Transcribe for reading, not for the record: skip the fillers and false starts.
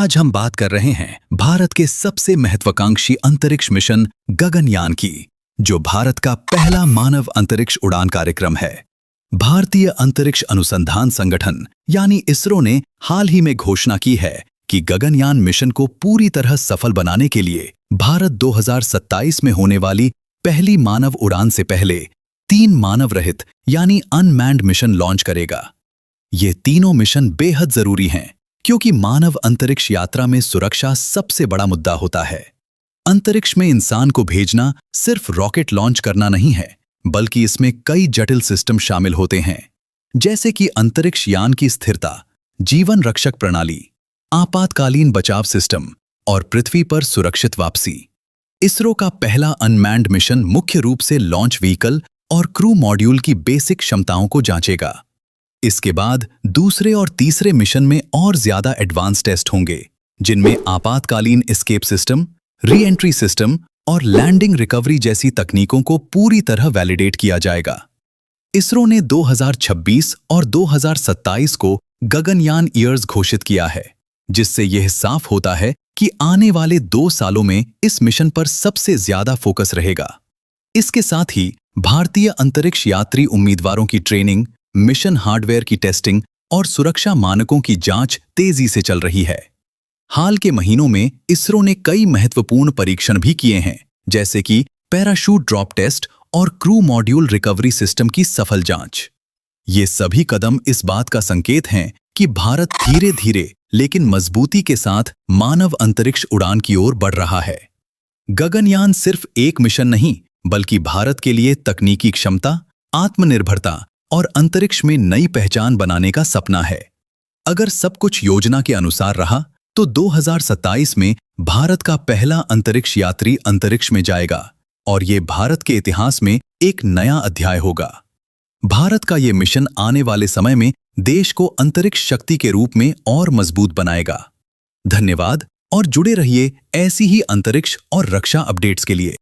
आज हम बात कर रहे हैं भारत के सबसे महत्वाकांक्षी अंतरिक्ष मिशन गगनयान की, जो भारत का पहला मानव अंतरिक्ष उड़ान कार्यक्रम है। भारतीय अंतरिक्ष अनुसंधान संगठन यानी इसरो ने हाल ही में घोषणा की है कि गगनयान मिशन को पूरी तरह सफल बनाने के लिए भारत 2027 में होने वाली पहली मानव उड़ान से पहले 3 मानव रहित यानी अनमैन्ड मिशन लॉन्च करेगा। ये तीनों मिशन बेहद जरूरी हैं, क्योंकि मानव अंतरिक्ष यात्रा में सुरक्षा सबसे बड़ा मुद्दा होता है। अंतरिक्ष में इंसान को भेजना सिर्फ रॉकेट लॉन्च करना नहीं है, बल्कि इसमें कई जटिल सिस्टम शामिल होते हैं, जैसे कि अंतरिक्ष यान की स्थिरता, जीवन रक्षक प्रणाली, आपातकालीन बचाव सिस्टम और पृथ्वी पर सुरक्षित वापसी। इसरो का पहला अनमैन्ड मिशन मुख्य रूप से लॉन्च व्हीकल और क्रू मॉड्यूल की बेसिक क्षमताओं को जांचेगा। इसके बाद दूसरे और तीसरे मिशन में और ज्यादा एडवांस टेस्ट होंगे, जिनमें आपातकालीन escape system, re entry system और लैंडिंग रिकवरी जैसी तकनीकों को पूरी तरह वैलिडेट किया जाएगा। इसरो ने 2026 और 2027 को गगनयान ईयर्स घोषित किया है, जिससे यह साफ होता है कि आने वाले 2 सालों में इस मिशन पर सबसे ज्यादा फोकस रहेगा। इसके साथ ही भारतीय अंतरिक्ष यात्री उम्मीदवारों की ट्रेनिंग, मिशन हार्डवेयर की टेस्टिंग और सुरक्षा मानकों की जांच तेजी से चल रही है। हाल के महीनों में इसरो ने कई महत्वपूर्ण परीक्षण भी किए हैं, जैसे कि पैराशूट ड्रॉप टेस्ट और क्रू मॉड्यूल रिकवरी सिस्टम की सफल जांच। ये सभी कदम इस बात का संकेत हैं कि भारत धीरे धीरे लेकिन मजबूती के साथ मानव अंतरिक्ष उड़ान की ओर बढ़ रहा है। गगनयान सिर्फ एक मिशन नहीं, बल्कि भारत के लिए तकनीकी क्षमता, आत्मनिर्भरता और अंतरिक्ष में नई पहचान बनाने का सपना है। अगर सब कुछ योजना के अनुसार रहा, तो 2027 में भारत का पहला अंतरिक्ष यात्री अंतरिक्ष में जाएगा और ये भारत के इतिहास में एक नया अध्याय होगा। भारत का ये मिशन आने वाले समय में देश को अंतरिक्ष शक्ति के रूप में और मजबूत बनाएगा। धन्यवाद और जुड़े रहिए ऐसी ही अंतरिक्ष और रक्षा अपडेट्स के लिए।